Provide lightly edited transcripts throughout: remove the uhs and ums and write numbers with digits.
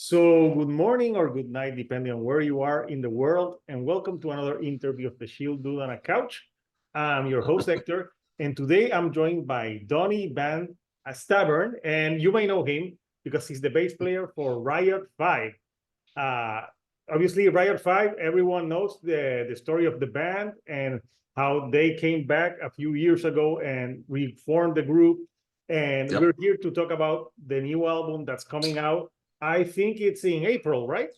So, good morning or good night, depending on where you are in the world, and welcome to another interview of the Shield Dude on a Couch. I'm your host, Hector, and today I'm joined by Donnie Van Stavern, and you may know him because he's the bass player for Riot V. Uh, Obviously, Riot V, everyone knows the story of the band and how they came back a few years ago and reformed the group. And Yep. we're here to talk about the new album that's coming out. I think it's in April, right?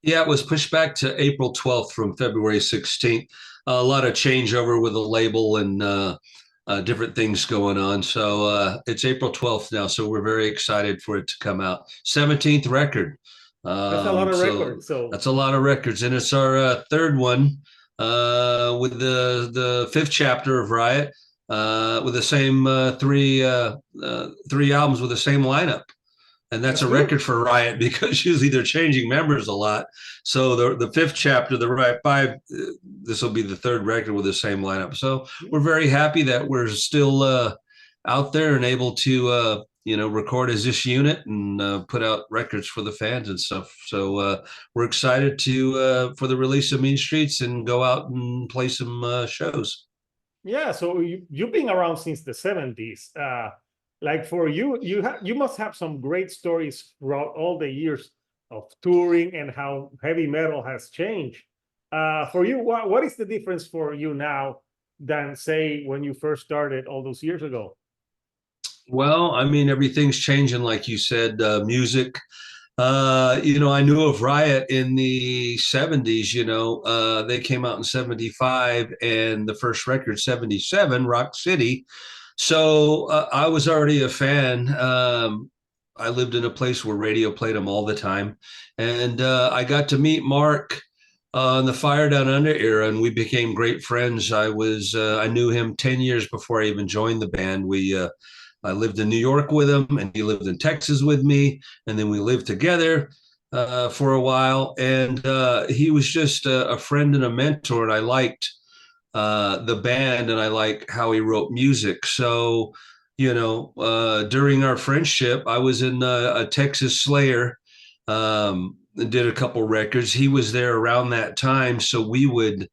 Yeah, it was pushed back to April 12th from February 16th. A lot of changeover with the label and different things going on. So it's April 12th now. So we're very excited for it to come out. 17th record. That's a lot of So records. So that's a lot of records. And it's our third one with the fifth chapter of Riot with the same three albums with the same lineup. And that's a good. record for Riot because usually they're changing members a lot. So the fifth chapter, the Riot Five, this will be the third record with the same lineup. So we're very happy that we're still out there and able to record as this unit and put out records for the fans and stuff. So we're excited to for the release of Mean Streets and go out and play some shows. Yeah, so you've been around since the 70s. Like for you, you must have some great stories throughout all the years of touring and how heavy metal has changed. For you, what is the difference for you now than say when you first started all those years ago? Well, I mean, everything's changing, like you said, music. I knew of Riot in the 70s, they came out in 75 and the first record, 77, Rock City. So I was already a fan. I lived in a place where radio played them all the time. And I got to meet Mark in the Fire Down Under era, and we became great friends. I knew him 10 years before I even joined the band. I lived in New York with him, and he lived in Texas with me, and then we lived together for a while. And he was just a friend and a mentor, and I liked the band, and I like how he wrote music. So, during our friendship, I was in a Texas Slayer, did a couple records. He was there around that time, so we would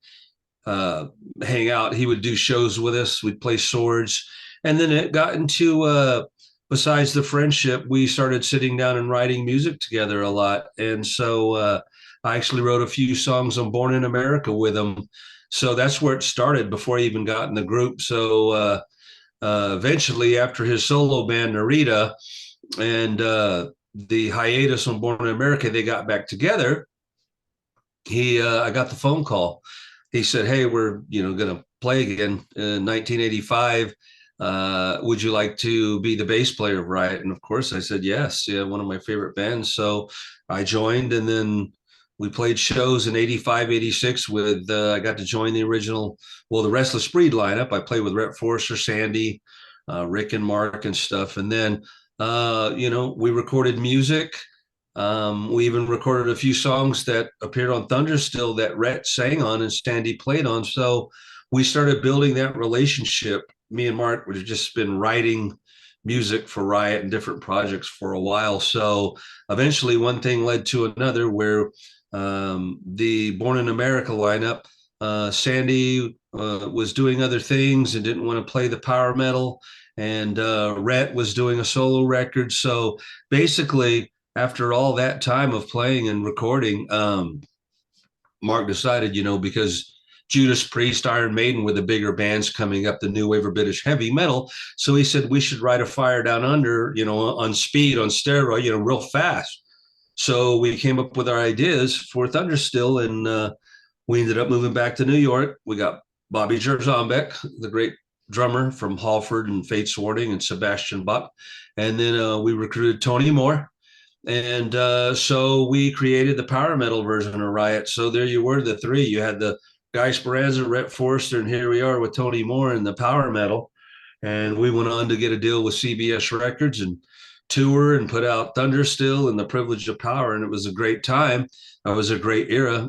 hang out. He would do shows with us. We'd play swords. And then it got into, besides the friendship, we started sitting down and writing music together a lot. And so I actually wrote a few songs on Born in America with him. So that's where it started before I even got in the group. So eventually, after his solo band, Narita, and the hiatus on Born in America, they got back together. I got the phone call. He said, "Hey, we're going to play again in 1985. Would you like to be the bass player of Riot?" And of course I said yes. Yeah, one of my favorite bands. So I joined, and then we played shows in 85, 86 with I got to join the original, the Restless Breed lineup. I played with Rhett Forrester, Sandy, Rick and Mark and stuff. And then we recorded music. We even recorded a few songs that appeared on Thunder Still that Rhett sang on and Sandy played on. So we started building that relationship. Me and Mark would have just been writing music for Riot and different projects for a while. So eventually one thing led to another where the Born in America lineup, Sandy was doing other things and didn't want to play the power metal. And Rhett was doing a solo record. So basically, after all that time of playing and recording, Mark decided, because Judas Priest, Iron Maiden were the bigger bands coming up, the new wave of British heavy metal. So he said, we should write a Fire Down Under, on speed, on steroid, real fast. So we came up with our ideas for Thunderstill, and we ended up moving back to New York. We got Bobby Jerzombeck, the great drummer from Halford and Fates Warning, and Sebastian Bach. And then we recruited Tony Moore. And so we created the power metal version of Riot. So there you were, the three. You had the Guy Speranza, Rhett Forrester, and here we are with Tony Moore in the power metal. And we went on to get a deal with CBS Records and tour and put out Thunderstill and The Privilege of Power. And it was a great time. It was a great era.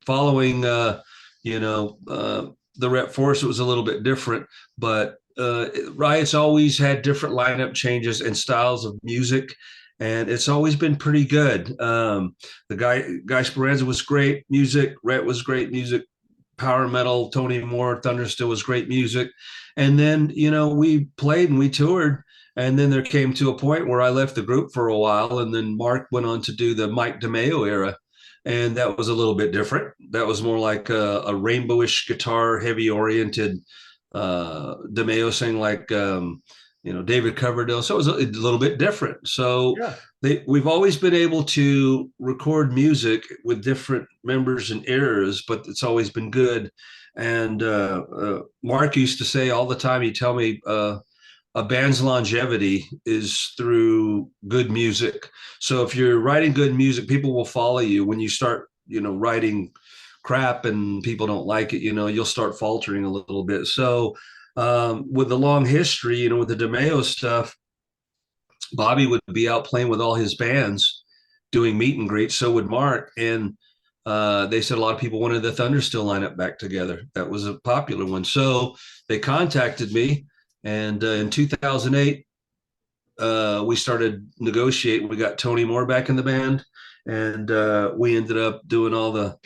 Following, the Rhett Forrester, it was a little bit different, but Riot's always had different lineup changes and styles of music. and it's always been pretty good. The Guy Speranza was great music. Rhett was great music. Power metal. Tony Moore, Thunderstill was great music. And then we played and we toured. And then there came to a point where I left the group for a while, and then Mark went on to do the Mike DeMeo era, and that was a little bit different. That was more like a rainbowish guitar, heavy oriented. DeMeo sang like David Coverdale, so it was a little bit different. So Yeah. we've always been able to record music with different members and eras, but it's always been good. And Mark used to say all the time, he'd tell me, a band's longevity is through good music. So if you're writing good music, people will follow you. When you start, writing crap and people don't like it, you'll start faltering a little bit. So with the long history, with the DeMeo stuff, Bobby would be out playing with all his bands, doing meet and greets. So would Mark. And they said a lot of people wanted the Thunderstill lineup back together. That was a popular one. So they contacted me. And in 2008, we started negotiating. We got Tony Moore back in the band, and we ended up doing all the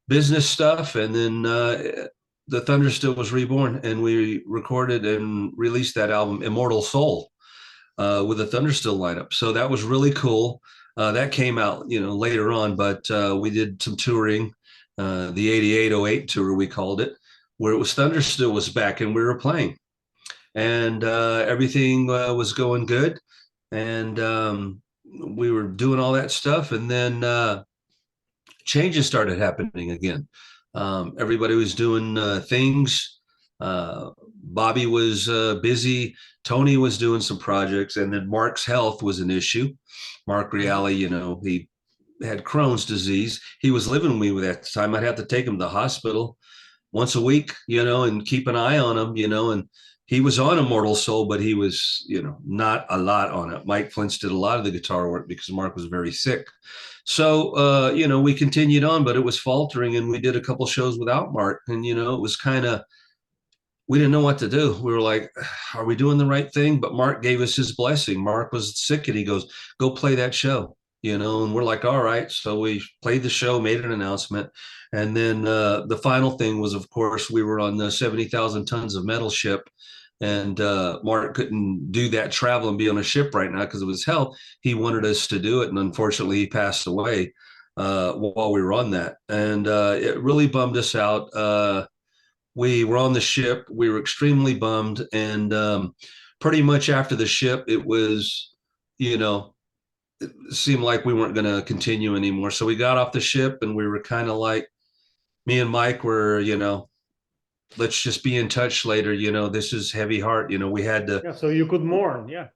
business stuff. And then the Thunderstill was reborn, and we recorded and released that album, Immortal Soul, with the Thunderstill lineup. So that was really cool. That came out, later on, but we did some touring, the 8808 tour, we called it, where it was Thunderstill was back and we were playing. And everything was going good, and we were doing all that stuff. And then changes started happening again. Everybody was doing things. Bobby was busy. Tony was doing some projects, and then Mark's health was an issue. Mark Reale, he had Crohn's disease. He was living with me at the time. I'd have to take him to the hospital once a week, and keep an eye on him, and he was on Immortal Soul, but he was, not a lot on it. Mike Flintz did a lot of the guitar work because Mark was very sick. So, we continued on, but it was faltering, and we did a couple shows without Mark. And, it was kind of, we didn't know what to do. We were like, are we doing the right thing? But Mark gave us his blessing. Mark was sick, and he goes, go play that show, and we're like, all right. So we played the show, made an announcement. And then the final thing was, of course, we were on the 70,000 tons of metal ship. And Mark couldn't do that travel and be on a ship right now because of his health. He wanted us to do it, and unfortunately, he passed away while we were on that, and it really bummed us out. We were on the ship. We were extremely bummed, and pretty much after the ship, it was, it seemed like we weren't going to continue anymore. So we got off the ship, and we were kind of like, me and Mike were, let's just be in touch later. This is heavy heart. We had to. Yeah, so you could mourn. Yeah.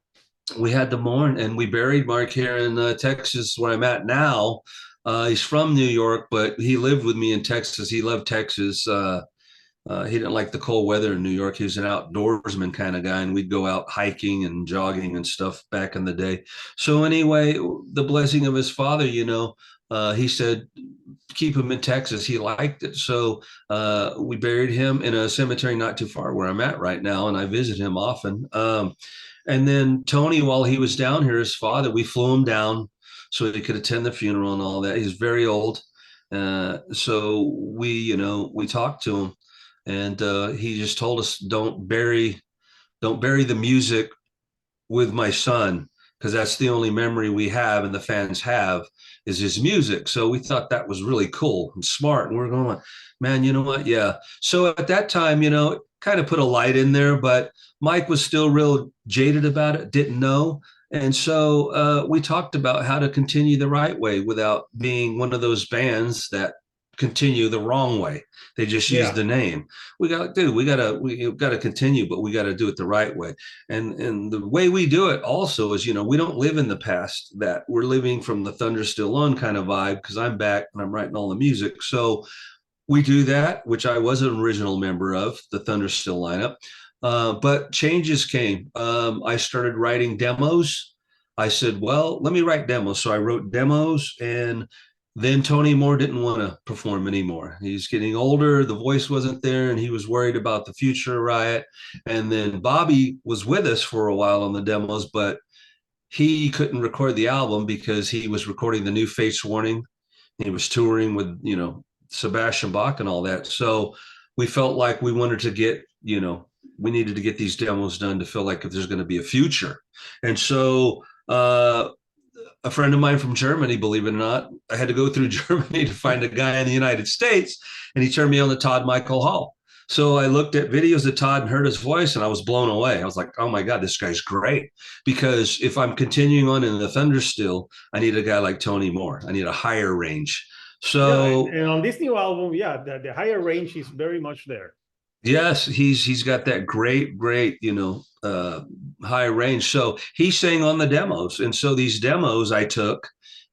We had to mourn, and we buried Mark here in Texas, where I'm at now. He's from New York, but he lived with me in Texas. He loved Texas. He didn't like the cold weather in New York. He was an outdoorsman kind of guy, and we'd go out hiking and jogging and stuff back in the day. So anyway, the blessing of his father, he said, keep him in Texas. He liked it. So we buried him in a cemetery not too far where I'm at right now, and I visit him often. And then Tony, while he was down here, his father, we flew him down so he could attend the funeral and all that. He's very old. So we talked to him, and he just told us, don't bury the music with my son, because that's the only memory we have and the fans have is his music. So we thought that was really cool and smart. And we're going, man, you know what? Yeah. So at that time, kind of put a light in there, but Mike was still real jaded about it, didn't know. And so we talked about how to continue the right way without being one of those bands that continue the wrong way. They just use the name. We got to continue, but we got to do it the right way. And the way we do it also is, we don't live in the past, that we're living from the Thunder Still On kind of vibe, because I'm back and I'm writing all the music. So we do that, which I was an original member of the Thunder Still lineup. But changes came. I started writing demos. I said, well, let me write demos. So I wrote demos, and then Tony Moore didn't want to perform anymore. He's getting older. The voice wasn't there, and he was worried about the future of Riot. And then Bobby was with us for a while on the demos, but he couldn't record the album because he was recording the new Fates Warning. He was touring with, Sebastian Bach and all that. So we felt like we wanted to get, we needed to get these demos done to feel like if there's going to be a future. And so a friend of mine from Germany, believe it or not, I had to go through Germany to find a guy in the United States, and he turned me on to Todd Michael Hall. So I looked at videos of Todd and heard his voice, and I was blown away. I was like, oh my God, this guy's great. Because if I'm continuing on in the Thunder still, I need a guy like Tony Moore. I need a higher range. So and on this new album, the higher range is very much there. yes, he's got that great, high range. So he sang on the demos. And so these demos I took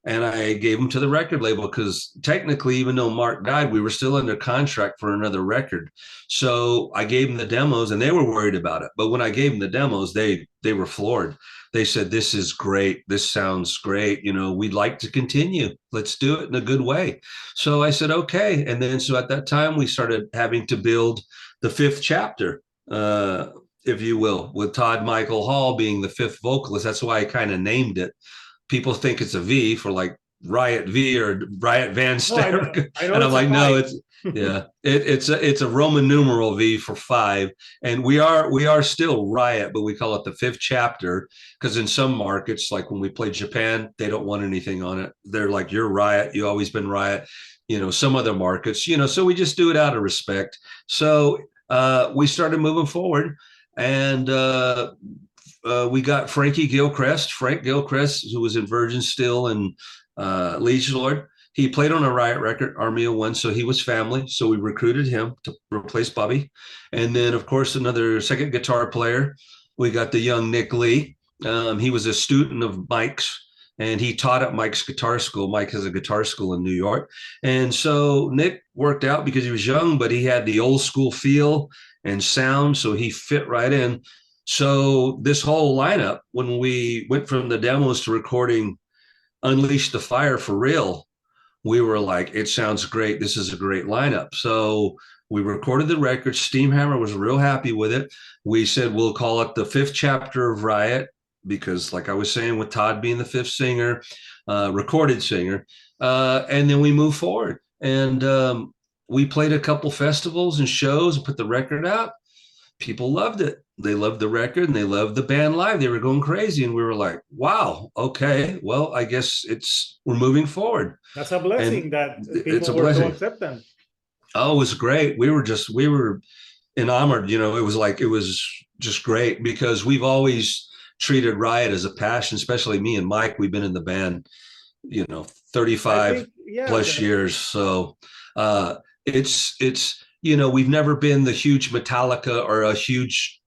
and I gave them to the record label because technically, even though Mark died, we were still under contract for another record. So I gave them the demos and they were worried about it. But when I gave them the demos, they were floored. They said, this is great. This sounds great. We'd like to continue. Let's do it in a good way. So I said, okay. And then so at that time, we started having to build the fifth chapter, if you will, with Todd Michael Hall being the fifth vocalist. That's why I kind of named it. People think it's a V for like Riot V or Riot Van Stavern. And I'm like, no, it's a Roman numeral V for 5. And we are still Riot, but we call it the fifth chapter because in some markets, like when we play Japan, they don't want anything on it. They're like, you're Riot. You always been Riot. Some other markets, so we just do it out of respect. So we started moving forward, and we got Frank Gilchrist, who was in Virgin Still and Liege Lord. He played on a Riot record, Army of One, so he was family. So we recruited him to replace Bobby. And then, of course, another second guitar player. We got the young Nick Lee. He was a student of Mike's, and he taught at Mike's guitar school. Mike has a guitar school in New York. And so Nick worked out because he was young, but he had the old school feel and sound, so he fit right in. So this whole lineup, when we went from the demos to recording Unleash the Fire for real, we were like, it sounds great. This is a great lineup. So we recorded the record. Steamhammer was real happy with it. We said, we'll call it the fifth chapter of Riot because, like I was saying, with Todd being the fifth singer, recorded singer, and then we moved forward. And we played a couple festivals and shows and put the record out. People loved it. They loved the record and they loved the band live. They were going crazy. And we were like, wow, okay, well, I guess we're moving forward. That's a blessing that people were so accepting. Oh, it was great. We were enamored, it was just great because we've always treated Riot as a passion, especially me and Mike. We've been in the band, 35 plus years. So it's we've never been the huge Metallica or a huge,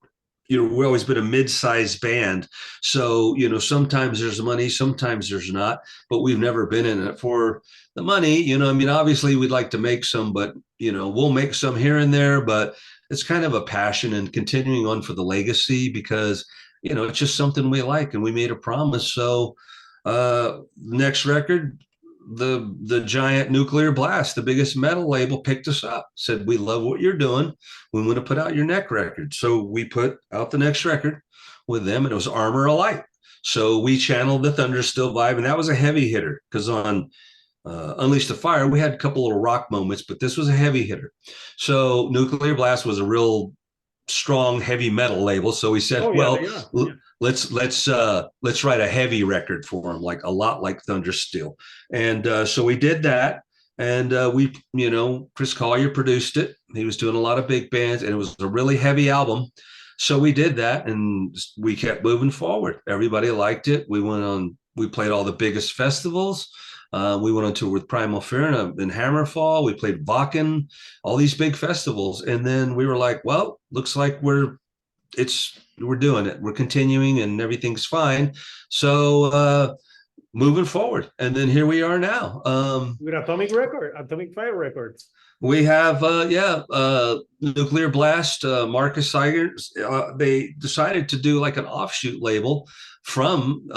we've always been a mid-sized band. So, sometimes there's money, sometimes there's not, but we've never been in it for the money. Obviously we'd like to make some, but, we'll make some here and there, but it's kind of a passion and continuing on for the legacy because, it's just something we like and we made a promise. So next record, the giant Nuclear Blast, the biggest metal label, picked us up, said, we love what you're doing. We want to put out your next record. So we put out the next record with them, and it was Armor of Light. So we channeled the Thunder Still vibe, and that was a heavy hitter because on Unleash the Fire, we had a couple little rock moments, but this was a heavy hitter. So Nuclear Blast was a real strong heavy metal label. So we said, let's write a heavy record for them, like a lot like Thunder Still. And so we did that. And Chris Collier produced it. He was doing a lot of big bands, and it was a really heavy album. So we did that, and we kept moving forward. Everybody liked it. We played all the biggest festivals. We went on tour with Primal Fear in Hammerfall. We played Wacken, all these big festivals. And then we were like, well, looks like we're doing it. We're continuing and everything's fine. So moving forward. And then here we are now. With Atomic Fire Records. We have, Nuclear Blast, Marcus Seigers. They decided to do like an offshoot label from,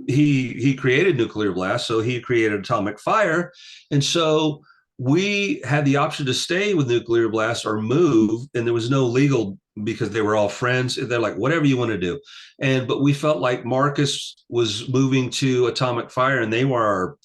he created Nuclear Blast, so he created Atomic Fire. And so we had the option to stay with Nuclear Blast or move, and there was no legal, because they were all friends. They're like, whatever you want to do. But we felt like Marcus was moving to Atomic Fire, and they were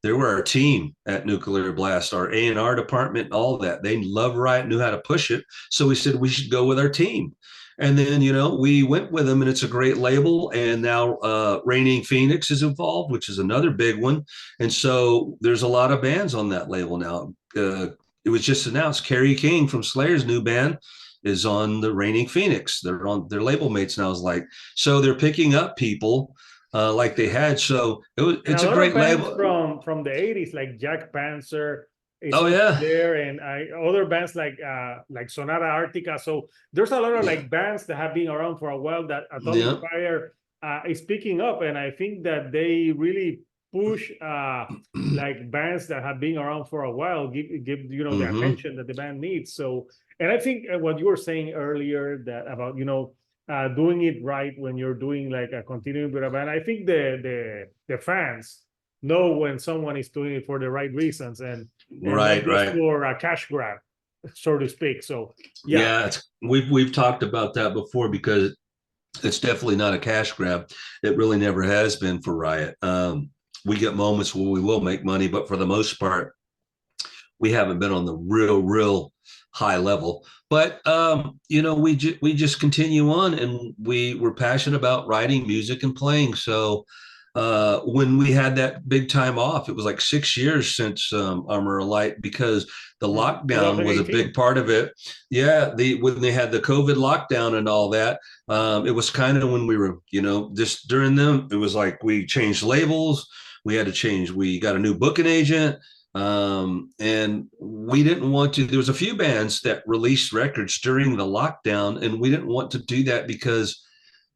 our team at Nuclear Blast, our A&R department, all that. They loved Riot, knew how to push it. So we said we should go with our team. And then, we went with them, and it's a great label. And now Reigning Phoenix is involved, which is another big one. And so there's a lot of bands on that label now. It was just announced Kerry King from Slayer's new band is on the Reigning Phoenix. They're on their label mates now. Is like, so they're picking up people like they had. So it's a great label from the 80s, like Jack Panzer is Oh yeah, there, and other bands like Sonata Arctica. So there's a lot of like bands that have been around for a while that Atomic yeah. Fire is picking up, and I think that they really push like bands that have been around for a while, give the attention that the band needs. So, and I think what you were saying earlier that about doing it right when you're doing like a continuing with a band, I think the fans know when someone is doing it for the right reasons and not just for a cash grab, so to speak. So yeah, we've talked about that before, because it's definitely not a cash grab. It really never has been for Riot. We get moments where we will make money, but for the most part, we haven't been on the real high level. But we just continue on, and we're passionate about writing music and playing. So when we had that big time off, it was like 6 years since Armor of Light, because the lockdown was a big part of it. Yeah, when they had the COVID lockdown and all that, it was kind of when we were, just during them. It was like we changed labels. We had to change. We got a new booking agent. And we didn't want to. There was a few bands that released records during the lockdown, and we didn't want to do that because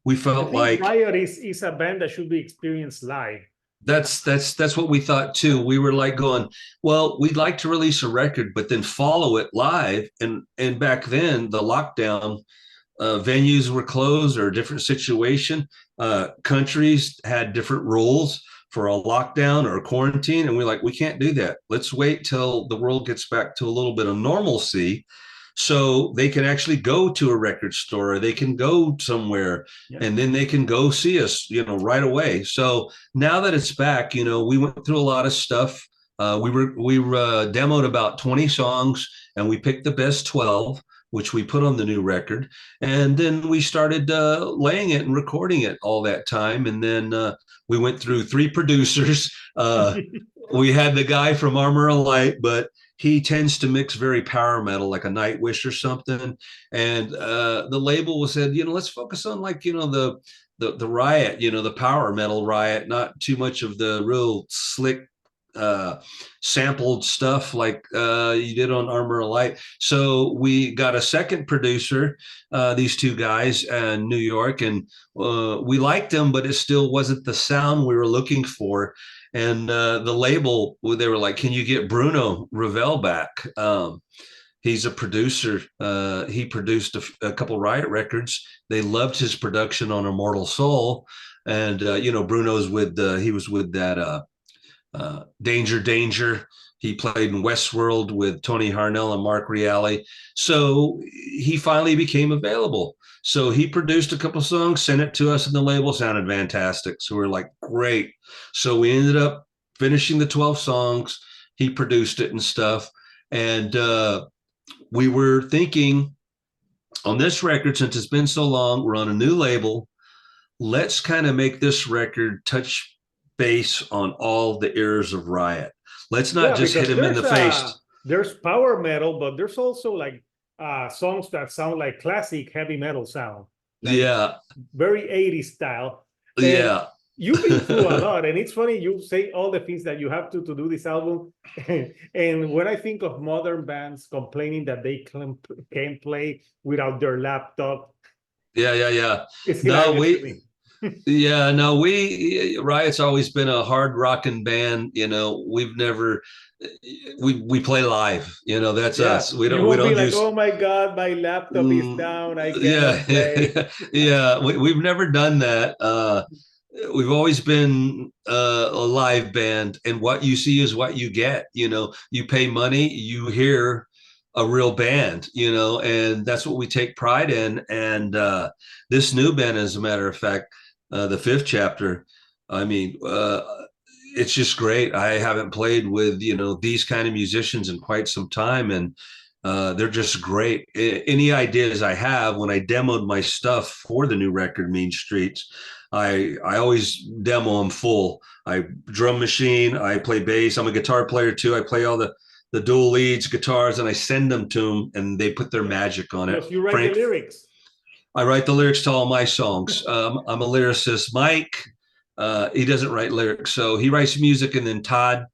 we felt like Riot is a band that should be experienced live. That's what we thought too. We were like going, well, we'd like to release a record, but then follow it live. And back then, the lockdown, venues were closed, or a different situation. Countries had different rules for a lockdown or a quarantine, and we're like, we can't do that. Let's wait till the world gets back to a little bit of normalcy, so they can actually go to a record store, or they can go somewhere, and then they can go see us, right away. So now that it's back, we went through a lot of stuff. We demoed about 20 songs, and we picked the best 12, which we put on the new record. And then we started laying it and recording it all that time. And then we went through 3 producers. We had the guy from Armor of Light, but he tends to mix very power metal, like a Nightwish or something. And the label said, let's focus on like, the Riot, the power metal Riot, not too much of the real slick sampled stuff like you did on Armor of Light. So we got a second producer, these 2 guys in New York, and we liked them, but it still wasn't the sound we were looking for. And the label, they were like, can you get Bruno Ravel back? He's a producer. He produced a couple Riot records. They loved his production on Immortal Soul. And, Bruno's he was with that Danger. He played in Westworld with Tony Harnell and Mark Reale. So he finally became available. So he produced a couple songs, sent it to us, and the label sounded fantastic. So we're like, great. So we ended up finishing the 12 songs. He produced it and stuff. And we were thinking on this record, since it's been so long, we're on a new label. Let's kind of make this record touch base on all the eras of Riot. Let's not just hit him in the face. There's power metal, but there's also like songs that sound like classic heavy metal sound. Like very 80s style. And you've been through a lot, and it's funny you say all the things that you have to do this album. And when I think of modern bands complaining that they can't play without their laptop. It's Riot's always been a hard rocking band. We've never, we play live. That's us. We don't be like, oh my God, my laptop is down. I can't play. We've never done that. We've always been a live band, and what you see is what you get. You pay money, you hear a real band, and that's what we take pride in. And this new band, as a matter of fact, the fifth chapter, I mean, it's just great. I haven't played with, these kind of musicians in quite some time, and they're just great. Any ideas I have when I demoed my stuff for the new record, Mean Streets, I always demo them full. I drum machine, I play bass. I'm a guitar player too. I play all the dual leads, guitars, and I send them to them, and they put their magic on it. Because you write Frank, the lyrics. I write the lyrics to all my songs. I'm a lyricist. Mike, he doesn't write lyrics, so he writes music, and then Todd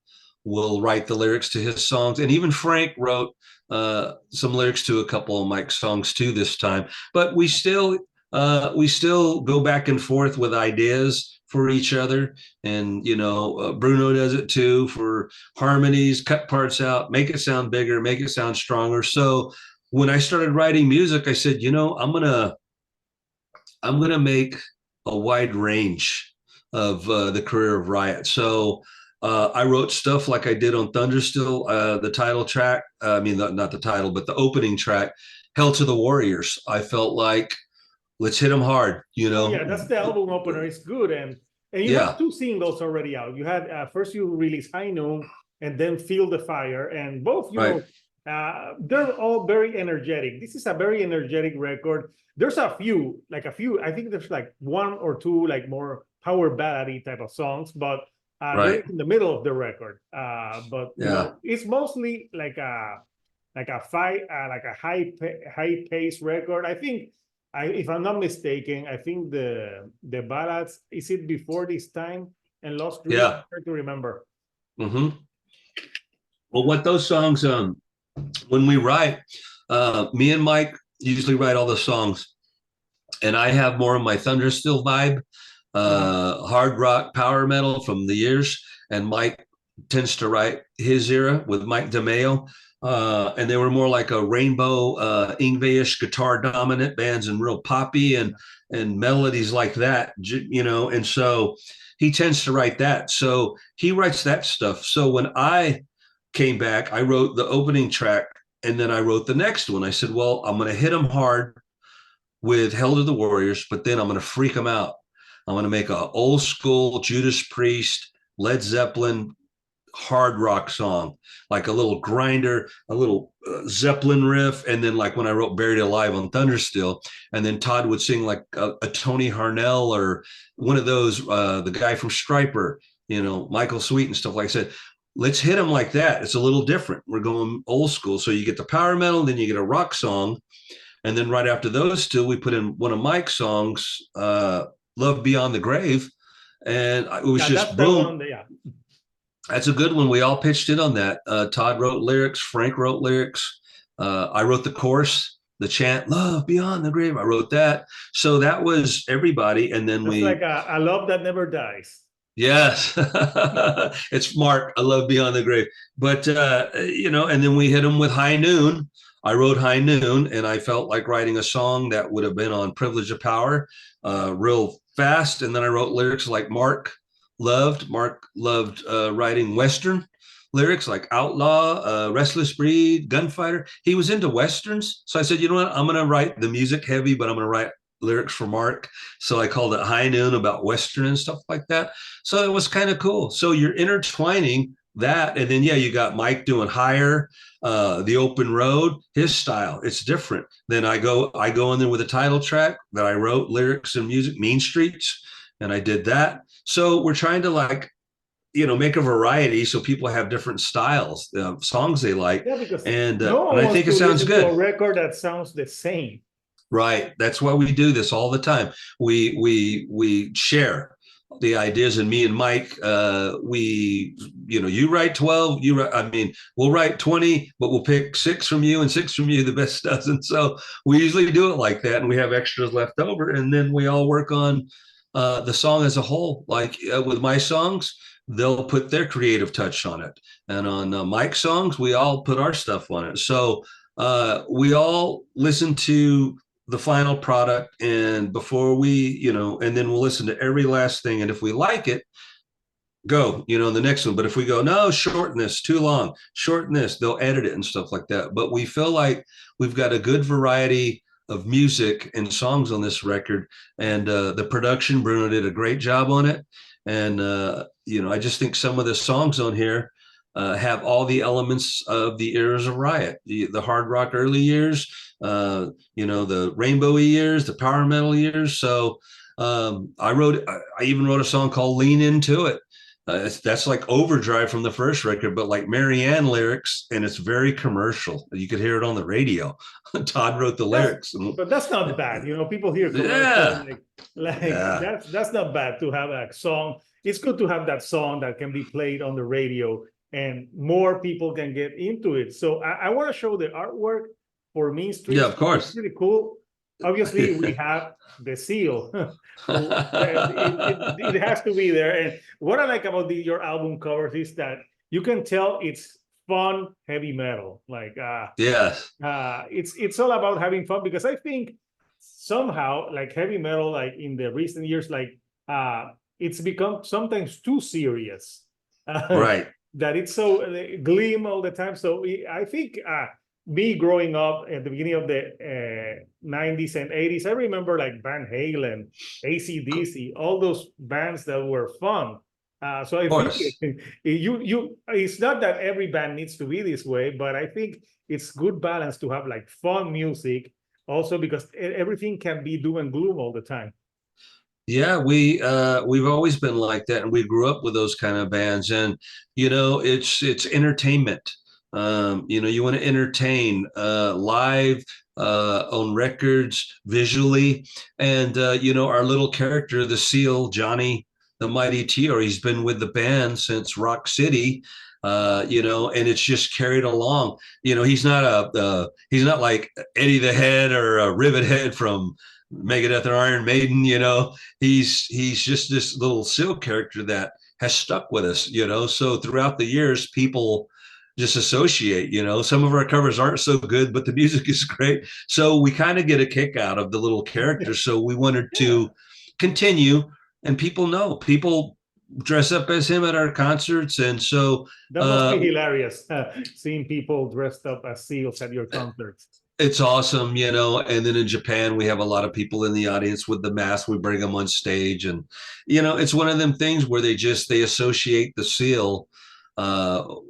will write the lyrics to his songs. And even Frank wrote some lyrics to a couple of Mike's songs too this time. But we still go back and forth with ideas for each other, and Bruno does it too, for harmonies, cut parts out, make it sound bigger, make it sound stronger. So when I started writing music, I said, I'm gonna make a wide range of the career of Riot. So I wrote stuff like I did on Thunderstill, the title track. Not the title, but the opening track, "Hell to the Warriors." I felt like, let's hit them hard, Yeah, that's the album opener. It's good, and you have two singles already out. You had first you released High Noon, and then Feel the Fire, and both they're all very energetic. This is a very energetic record. There's a few. I think there's like one or two like more power ballady type of sons, but they're in the middle of the record. But it's mostly like a high pace record. I think, if I'm not mistaken, I think the ballads, is it Before This Time and Lost Dreams? Yeah. Hard to remember. Mm-hmm. Well, what those songs, when we write, me and Mike usually write all the songs, and I have more of my Thunderstill vibe, hard rock, power metal from the years, and Mike tends to write his era with Mike DeMeo. And they were more like a rainbow, Yngwie-ish guitar dominant bands, and real poppy and melodies like that, and so he tends to write that. So he writes that stuff. So when I came back, I wrote the opening track, and then I wrote the next one. I said, well, I'm going to hit them hard with "Hell to the Warriors," but then I'm going to freak them out. I'm going to make an old school Judas Priest, Led Zeppelin hard rock song, like a little grinder, a little Zeppelin riff, and then like when I wrote "Buried Alive" on Thunderstill, and then Todd would sing like a Tony Harnell or one of those, the guy from Stryper, Michael Sweet and stuff. Like I said, let's hit them like that. It's a little different. We're going old school. So you get the power metal, then you get a rock song, and then right after those two, we put in one of Mike's songs, "Love Beyond the Grave," and it was just boom. That's a good one. We all pitched in on that. Todd wrote lyrics. Frank wrote lyrics. I wrote the chorus, the chant, "Love Beyond the Grave." I wrote that. So that was everybody. And then it's like a love that never dies. Yes. It's Mark, "I Love Beyond the Grave." But, and then we hit them with "High Noon." I wrote "High Noon," and I felt like writing a song that would have been on "Privilege of Power," real fast. And then I wrote lyrics like Mark loved writing Western lyrics like "Outlaw," "Restless Breed," "Gunfighter." He was into Westerns. So I said, you know what? I'm going to write the music heavy, but I'm going to write lyrics for Mark. So I called it "High Noon," about Western and stuff like that. So it was kind of cool. So you're intertwining that. And then, you got Mike doing "Higher," "The Open Road," his style. It's different. Then I go in there with a title track that I wrote lyrics and music, "Mean Streets," and I did that. So we're trying to make a variety so people have different styles, songs they like. Yeah, because and I think it sounds good. A record that sounds the same. Right. That's why we do this all the time. We share the ideas, and me and Mike, you write 12, we'll write 20, but we'll pick 6 from you and 6 from you, the best dozen. So we usually do it like that, and we have extras left over, and then we all work on the song as a whole. Like with my songs, they'll put their creative touch on it, and on Mike's songs, we all put our stuff on it. So we all listen to the final product, and before we, and then we'll listen to every last thing, and if we like it, go, the next one. But if we go, no, shorten this, too long, shorten this, they'll edit it and stuff like that. But we feel like we've got a good variety of music and songs on this record. And the production, Bruno did a great job on it. And, I just think some of the songs on here have all the elements of the eras of Riot, the hard rock early years, the rainbowy years, the power metal years. So I even wrote a song called Lean Into It. That's like Overdrive from the first record, but like Marianne lyrics, and it's very commercial. You could hear it on the radio. Todd wrote the lyrics. But that's not bad. People hear commercial, that's not bad to have a song. It's good to have that song that can be played on the radio and more people can get into it. So I want to show the artwork for Mean Streets. Yeah, of course. It's really cool. Obviously, we have the seal. It has to be there. And what I like about your album covers is that you can tell it's fun heavy metal. Yes, it's all about having fun, because I think somehow heavy metal, in the recent years, it's become sometimes too serious. Right. That it's so gleam all the time. So I think me growing up at the beginning of the 90s and 80s, I remember Van Halen, AC/DC, all those bands that were fun. So I think it's not that every band needs to be this way, but I think it's good balance to have fun music also, because everything can be doom and gloom all the time. Yeah, we've always been like that, and we grew up with those kind of bands, and it's entertainment. You want to entertain live, on records, visually, and our little character, the Seal, Johnny, the Mighty Tio, he's been with the band since Rock City. And it's just carried along. He's not like Eddie the Head or Rivet Head from Megadeth or Iron Maiden. He's just this little Seal character that has stuck with us. So throughout the years, people just associate. Some of our covers aren't so good, but the music is great. So we kind of get a kick out of the little character. So we wanted to continue, and people dress up as him at our concerts, and so that must be hilarious, seeing people dressed up as seals at your concerts. It's awesome, and then in Japan we have a lot of people in the audience with the mask. We bring them on stage, and it's one of them things where they associate the Seal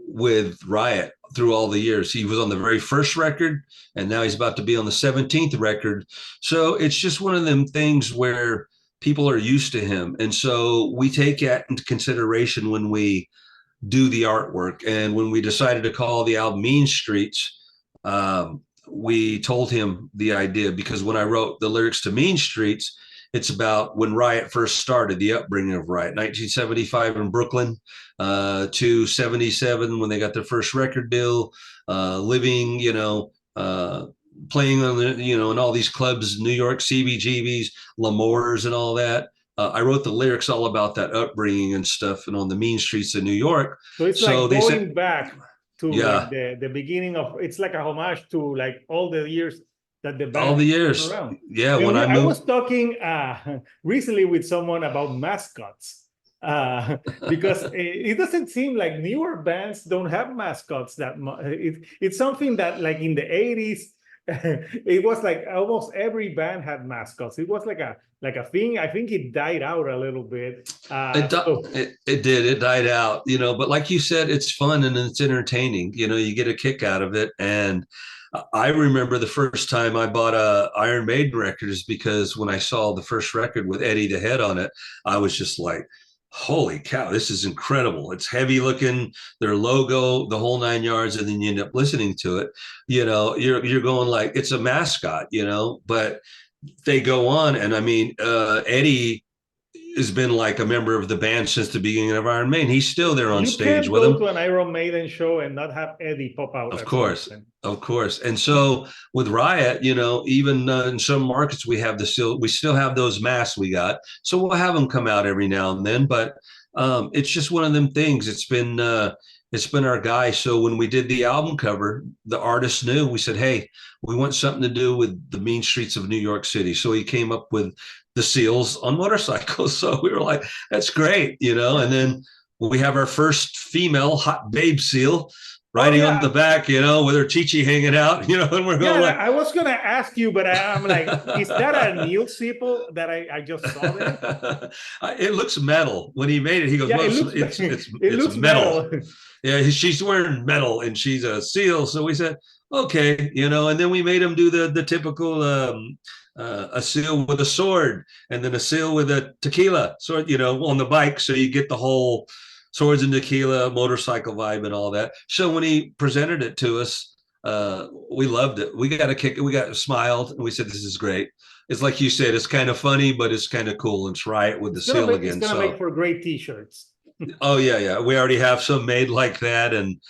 with Riot through all the years. He was on the very first record, and now he's about to be on the 17th record. So it's just one of them things where people are used to him. And so we take that into consideration when we do the artwork. And when we decided to call the album Mean Streets, we told him the idea, because when I wrote the lyrics to Mean Streets, it's about when Riot first started, the upbringing of Riot, 1975 in Brooklyn, to 77 when they got their first record deal, living, playing on in all these clubs, New York, CBGBs, L'Amours, and all that. I wrote the lyrics all about that upbringing and stuff, and on the mean streets of New York. So it's going back to the beginning of, it's like a homage to all the years that the band all the years around. Yeah, I was talking recently with someone about mascots, because it doesn't seem like newer bands don't have mascots that much. It's something that in the 80s, it was almost every band had mascots. It was like a thing. I think it died out a little bit. It did. It died out, but like you said, it's fun and it's entertaining. You get a kick out of it. And I remember the first time I bought a Iron Maiden record is because when I saw the first record with Eddie the Head on it, I was just like, holy cow, this is incredible. It's heavy looking, their logo, the whole 9 yards. And then you end up listening to it, you're going like, it's a mascot, but they go on. And I mean, Eddie has been like a member of the band since the beginning of Iron Maiden. He's still there on stage with them. You can't go to an Iron Maiden show and not have Eddie pop out. Of course. And so with Riot, even in some markets we still have those masks we got. So we'll have them come out every now and then. But it's just one of them things. It's been our guy. So when we did the album cover, the artist knew. We said, hey, we want something to do with the mean streets of New York City. So he came up with the Seals on motorcycles. So we were like, that's great, and then we have our first female hot babe seal Oh riding on yeah, the back, with her chichi hanging out, and we're going yeah. like, I was gonna ask you, but I'm like, is that a new Sipple that I just saw there? it looks metal. When he made it, he goes, Yeah, "Well, it looks it it's looks metal." metal. Yeah, she's wearing metal and she's a seal. So we said, okay, and then we made him do the typical a seal with a sword and then a seal with a tequila sword, on the bike. So you get the whole swords and tequila motorcycle vibe and all that. So when he presented it to us, we loved it. We got a kick. We got smiled and we said, this is great. It's like you said, it's kind of funny, but it's kind of cool. It's Riot with the seal It's again. gonna make So for great T-shirts. oh yeah. We already have some made like that, and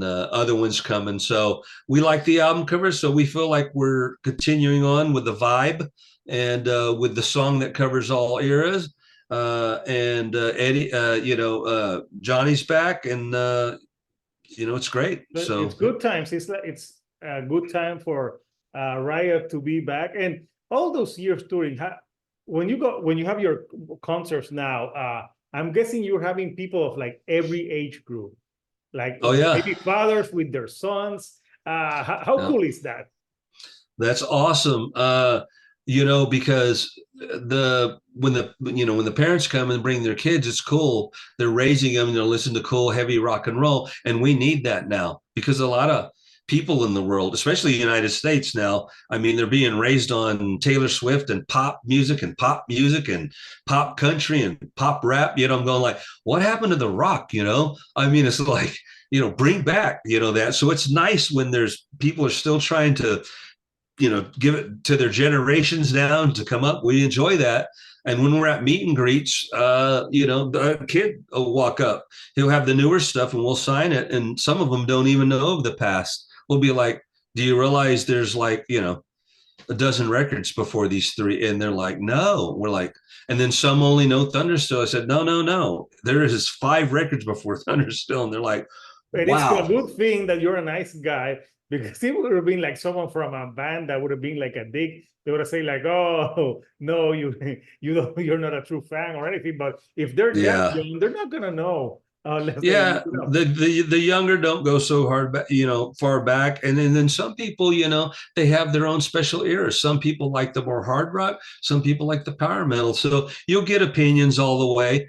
other ones coming. So we like the album cover. So we feel like we're continuing on with the vibe and with the song that covers all eras. And Eddie, Johnny's back, and it's great. But it's So good times. It's a good time for Riot to be back, and all those years touring. When you have your concerts now, I'm guessing you're having people of like every age group, like oh yeah, maybe fathers with their sons. How yeah. cool is that? That's awesome. Because when the parents come and bring their kids, it's cool. They're raising them, listen to cool, heavy rock and roll, and we need that now because a lot of people in the world, especially the United States now, I mean, they're being raised on Taylor Swift and pop music and pop country and pop rap. I'm going like, what happened to the rock? I mean, it's like, bring back, that. So it's nice when there's people are still trying to give it to their generations down to come up. We enjoy that. And when we're at meet and greets, the kid will walk up. He'll have the newer stuff and we'll sign it. And some of them don't even know of the past. We'll be like, do you realize there's like, a dozen records before these three? And they're like, no. We're like, and then some only know Thunderstill. I said, no, no, no. There is 5 records before Thunderstill. And they're like, And it's a wow. good thing that you're a nice guy because it would have been like someone from a band that would have been like a dick. They would have said like, "Oh no, you're not a true fan or anything." But if they're that Yeah. young, they're not gonna know unless they Yeah, look it up. the younger don't go so hard back, far back, and then some people, they have their own special eras. Some people like the more hard rock, some people like the power metal. So you'll get opinions all the way.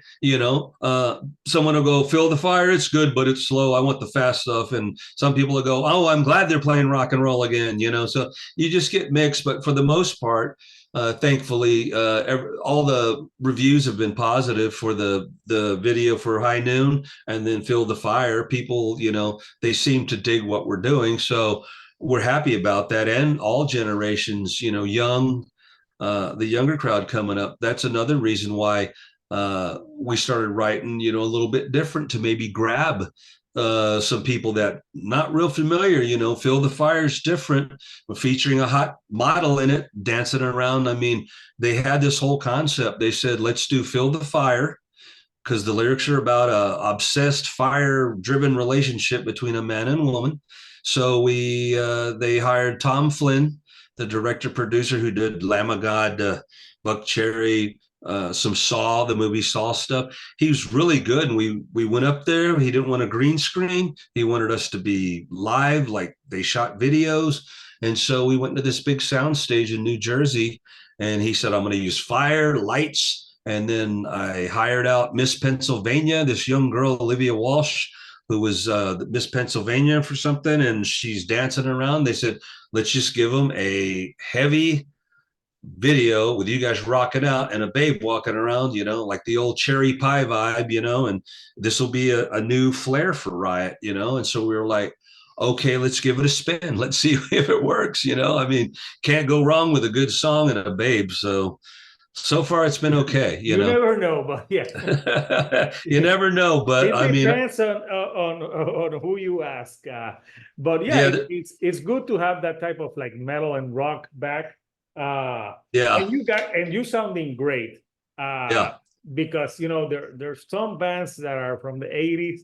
Someone will go, "Feel the Fire, it's good, but it's slow. I want the fast stuff." And some people will go, "Oh, I'm glad they're playing rock and roll again." So you just get mixed, but for the most part. Thankfully, all the reviews have been positive for the video for High Noon and then Feel the Fire. People, they seem to dig what we're doing. So we're happy about that. And all generations, young, the younger crowd coming up. That's another reason why we started writing, a little bit different to maybe grab some people that not real familiar, Feel the Fire is different. We're featuring a hot model in it, dancing around. I mean, they had this whole concept. They said, let's do Feel the Fire because the lyrics are about a obsessed, fire-driven relationship between a man and woman. So they hired Tom Flynn, the director producer who did Lamb of God, Buck Cherry, some Saw, the movie Saw stuff. He was really good, and we went up there. He didn't want a green screen. He wanted us to be live, like they shot videos. And so we went to this big sound stage in New Jersey, and he said, "I'm going to use fire, lights." And then I hired out Miss Pennsylvania, this young girl, Olivia Walsh, who was Miss Pennsylvania for something, and she's dancing around. They said, let's just give them a heavy video with you guys rocking out and a babe walking around, like the old cherry pie vibe, and this will be a new flair for Riot, And so we were like, okay, let's give it a spin. Let's see if it works, I mean, can't go wrong with a good song and a babe. So far it's been okay, You never know, but yeah, You never know, but it I mean, depends on who you ask. But yeah, yeah, it's good to have that type of like metal and rock back. yeah, And you sounding great. yeah, Because there's some bands that are from the 80s.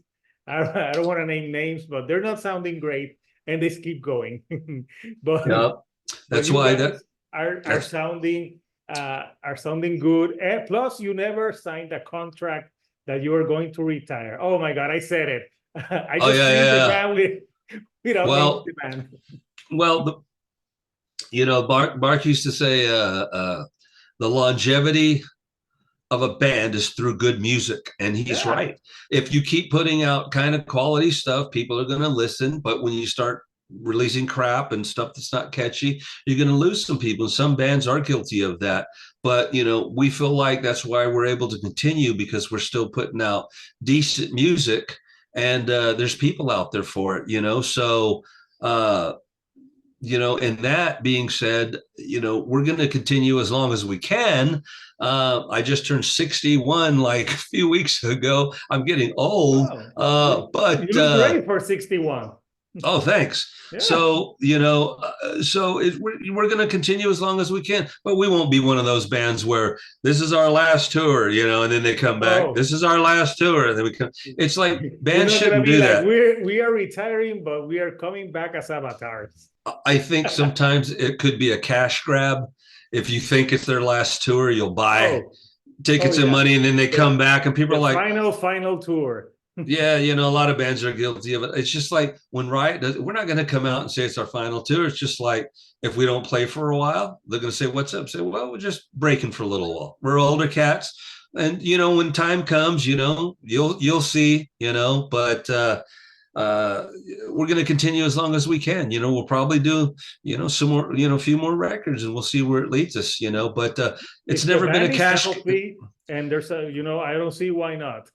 I don't want to name names, but they're not sounding great, and they keep going. but yeah. but That's you why guys are that's sounding good. And plus, you never signed a contract that you were going to retire. Oh my God, I said it. I Oh just yeah, named the yeah, yeah. band without naming Well, the band. well, Bark used to say, the longevity of a band is through good music, and he's Yeah. right. If you keep putting out kind of quality stuff, people are going to listen. But when you start releasing crap and stuff that's not catchy, you're going to lose some people. Some bands are guilty of that, but we feel like that's why we're able to continue, because we're still putting out decent music, and there's people out there for it. So uh and that being said, we're going to continue as long as we can. I just turned 61 like a few weeks ago. I'm getting old, Wow. You but look great for 61. oh, thanks. Yeah. So, we're going to continue as long as we can, but we won't be one of those bands where this is our last tour, and then they come back. Oh, This is our last tour, and then we come. It's like we're bands not gonna shouldn't be do like that. we are retiring, but we are coming back as avatars. I think sometimes it could be a cash grab. If you think it's their last tour, you'll buy Oh, oh tickets and yeah. money, and then they The, come back, and people are the like, final tour. yeah, a lot of bands are guilty of it. It's just like when Riot does, we're not going to come out and say it's our final tour. It's just like if we don't play for a while, they're going to say, "What's up?" Say, "Well, we're just breaking for a little while. We're older cats, and when time comes, you'll see, But uh, we're going to continue as long as we can. We'll probably do, some more, a few more records, and we'll see where it leads us. But it's If the never been a band is cash. healthy and there's a, I don't see why not.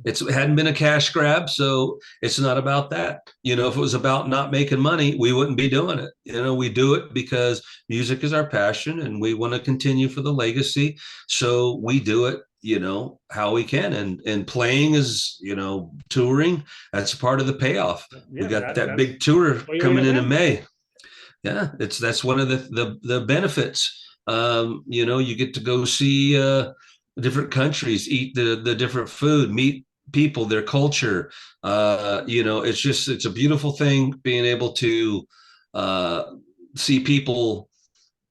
It hadn't been a cash grab, so it's not about that. If it was about not making money, we wouldn't be doing it. We do it because music is our passion, and we want to continue for the legacy. So we do it, how we can, and playing is, touring. That's part of the payoff. We Yeah, got that that's big tour why you're in a coming in band. May. Yeah, that's one of the benefits. You get to go see different countries, eat the different food, meet people, their culture. It's a beautiful thing being able to uh, see people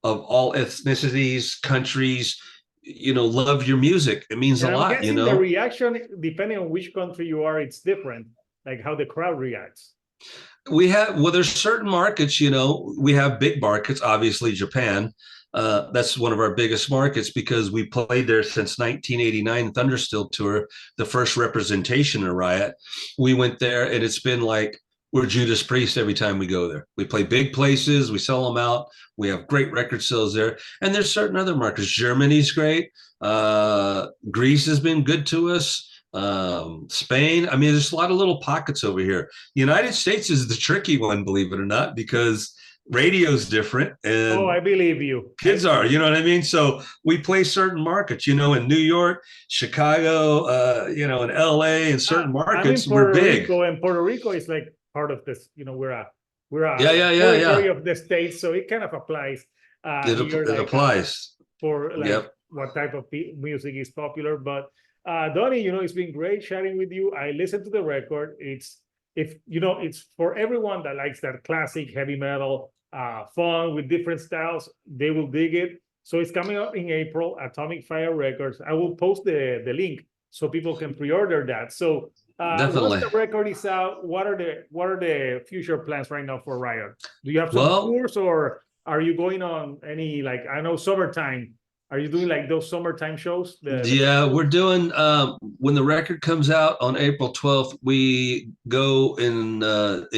of all ethnicities, countries, love your music. It means a And I'm lot, guessing the reaction, depending on which country you are, it's different, like how the crowd reacts. There's certain markets, we have big markets, obviously Japan. That's one of our biggest markets because we played there since 1989 Thunderstill tour, the first representation of Riot. We went there, and it's been like we're Judas Priest every time we go there. We play big places, we sell them out. We have great record sales there. And there's certain other markets. Germany's great. Greece has been good to us. Spain. I mean, there's a lot of little pockets over here. United States is the tricky one, believe it or not, because radio's different Oh, and I believe you. kids are, you know what I mean? So we play certain markets, in New York, Chicago, in LA, and certain I'm in markets, we're Puerto big. Rico, and Puerto Rico is like part of this. We're a Yeah. territory of the states, so it kind of applies here, It like applies. for like Yep. what type of music is popular. But Donnie, it's been great chatting with you. I listened to the record. It's for everyone that likes that classic heavy metal, fun with different styles. They will dig it. So it's coming out in April, Atomic Fire Records. I will post the link so people can pre-order that. So once Definitely. the record is out, what are the future plans right now for Riot? Do you have some Well, tours, or are you going on any, like, I know summertime? Are you doing like those summertime shows? yeah, we're doing when the record comes out on April 12th, we go in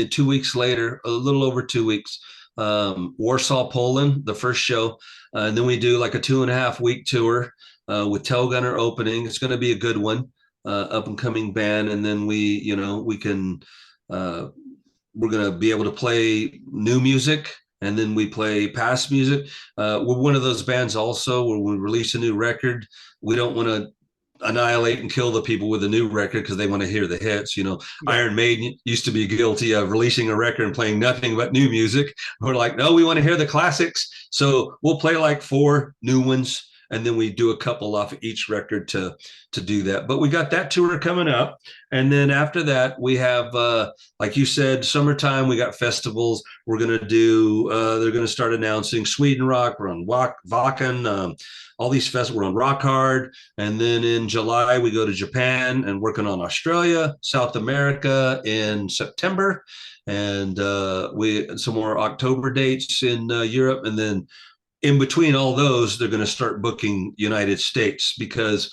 2 weeks later, a little over 2 weeks, Warsaw, Poland, the first show. And then we do like a 2.5 week tour with Tail Gunner opening. It's going to be a good one, up and coming band. And then we can, we're going to be able to play new music, and then we play past music. We're one of those bands also where we release a new record, we don't want to annihilate and kill the people with a new record because they want to hear the hits. Yeah. Iron Maiden used to be guilty of releasing a record and playing nothing but new music. We're like, no, we want to hear the classics. So we'll play like 4 new ones, and then we do a couple off each record to do that. But we got that tour coming up, and then after that we have, like you said, summertime. We got festivals. We're gonna do. They're gonna start announcing Sweden Rock. We're on Wacken. All these festivals. We're on Rock Hard, and then in July we go to Japan and working on Australia, South America in September, and we some more October dates in Europe, and then in between all those, they're going to start booking United States because,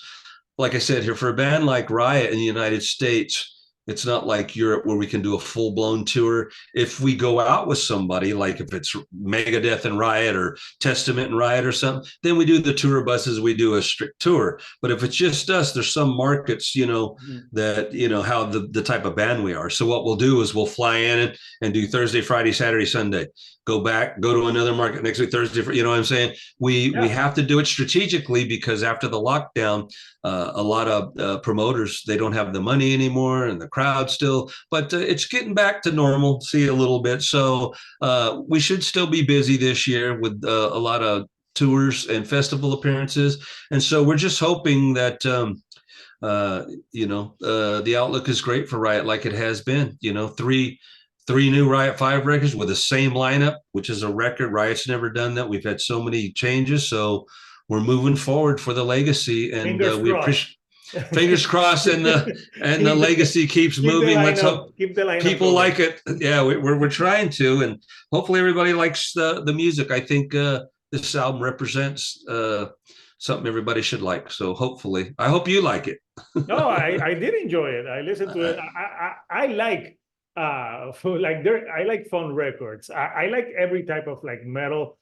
like I said, here for a band like Riot in the United States, it's not like Europe where we can do a full blown tour. If we go out with somebody, like if it's Megadeth and Riot or Testament and Riot or something, then we do the tour buses, we do a strict tour. But if it's just us, there's some markets, that, how the type of band we are. So what we'll do is we'll fly in and do Thursday, Friday, Saturday, Sunday, go back, go to another market next week, Thursday, you know what I'm saying? We have to do it strategically because after the lockdown, a lot of promoters, they don't have the money anymore and the crowd still, but it's getting back to normal, see a little bit. So we should still be busy this year with a lot of tours and festival appearances. And so we're just hoping that, the outlook is great for Riot like it has been, three new Riot 5 records with the same lineup, which is a record. Riot's never done that. We've had so many changes. So we're moving forward for the legacy, and we appreciate. Fingers crossed, and the legacy keeps moving. Let's hope people like it. Yeah, we're trying to, and hopefully everybody likes the music. I think this album represents something everybody should like. So hopefully, I hope you like it. No, I did enjoy it. I listened to it. I like I like fun records. I like every type of like metal.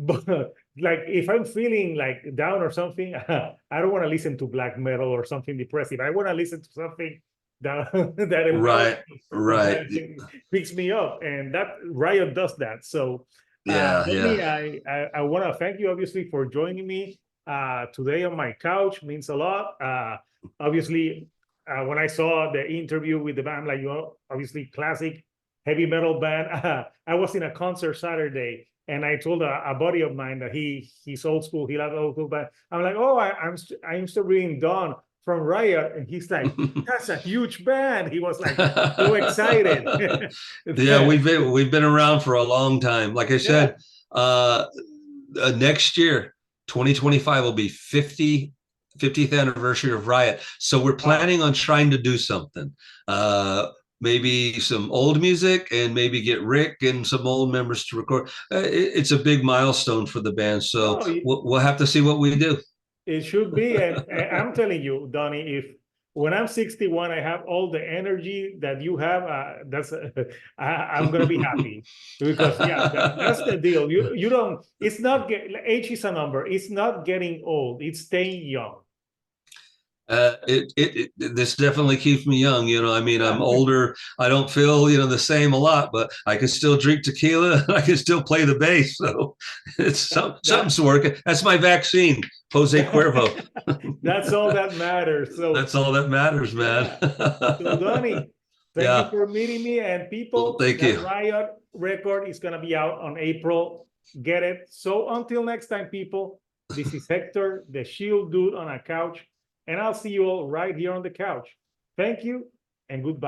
But like if I'm feeling like down or something, I don't want to listen to black metal or something depressive. I want to listen to something that right picks me up, and that Riot does that. So Donnie, I want to thank you obviously for joining me today on my couch. Means a lot. Obviously, when I saw the interview with the band, like obviously classic heavy metal band. I was in a concert Saturday. And I told a buddy of mine that he's old school. He loves old school, but I'm like, oh, I'm still reading Don from Riot, and he's like, that's a huge band. He was like so excited. Yeah, we've been around for a long time. Like I said, next year, 2025 will be 50th anniversary of Riot. So we're planning on trying to do something. Maybe some old music, and maybe get Rick and some old members to record. It's a big milestone for the band, so we'll have to see what we do. It should be, and I'm telling you, Donnie, if when I'm 61, I have all the energy that you have, I'm gonna be happy because that's the deal. You don't. It's not age is a number. It's not getting old. It's staying young. This definitely keeps me young. I mean, I'm older. I don't feel, the same a lot, but I can still drink tequila. I can still play the bass. So it's something's working. That's my vaccine, Jose Cuervo. That's all that matters. So that's all that matters, man. So Donnie, thank you for meeting me, and people. Thank you. Riot record is gonna be out on April. Get it. So until next time, people. This is Hector, the Shield Dude on a couch. And I'll see you all right here on the couch. Thank you and goodbye.